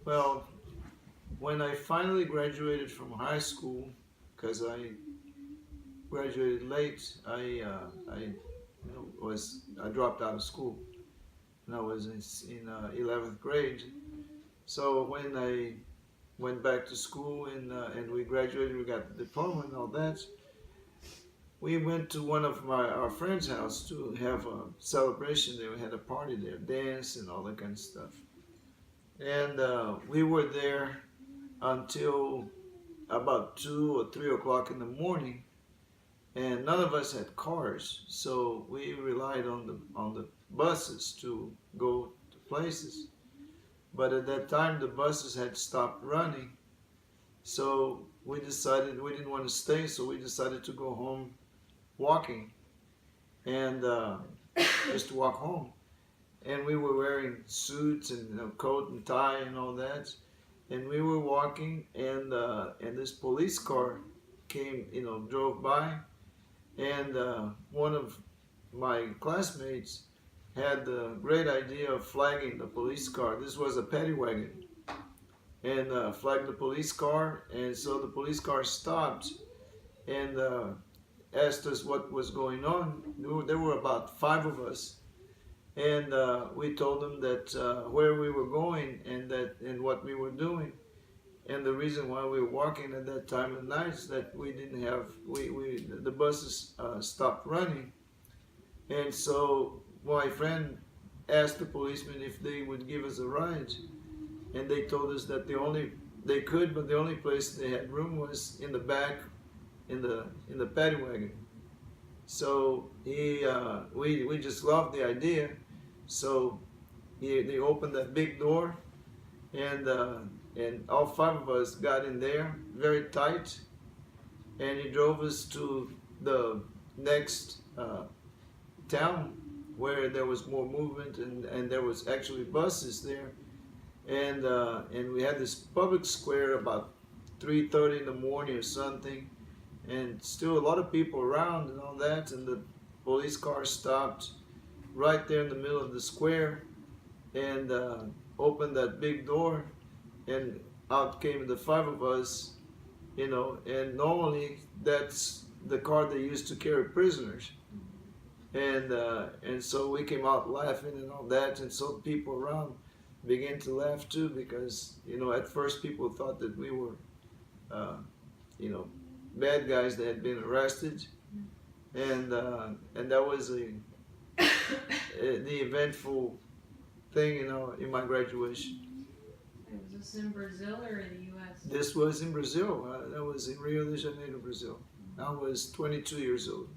Well, when I finally graduated from high school, because I graduated late, I dropped out of school when I was in 11th grade. So when I went back to school and we graduated, we got the diploma and all that. We went to one of our friends' house to have a celebration there. We had a party there, dance and all that kind of stuff. And we were there until about 2 or 3 o'clock in the morning, and none of us had cars, so we relied on the buses to go to places. But at that time, the buses had stopped running, so we decided we didn't want to stay, so we decided to go home walking and just to walk home. And we were wearing suits and a coat and tie and all that. And we were walking, and this police car came, drove by, and one of my classmates had the great idea of flagging the police car. This was a paddy wagon, and flagged the police car, and so the police car stopped and asked us what was going on. There were about 5 of us, and we told them that where we were going and what we were doing, and the reason why we were walking at that time of night is that we didn't have the buses stopped running, and so my friend asked the policemen if they would give us a ride, and they told us that they could, but the only place they had room was in the back, in the paddy wagon. So we just loved the idea. So they opened that big door, and all 5 of us got in there very tight, and he drove us to the next town where there was more movement, and there was actually buses there, and we had this public square about 3:30 in the morning or something, and still a lot of people around and all that, and the police car stopped right there in the middle of the square, and opened that big door, and out came the 5 of us, and normally that's the car they used to carry prisoners, and so we came out laughing and all that, and so people around began to laugh too, because at first people thought that we were bad guys that had been arrested, and that was the eventful thing, in my graduation. Was this in Brazil or in the U.S.? This was in Brazil. That was in Rio de Janeiro, Brazil. I was 22 years old.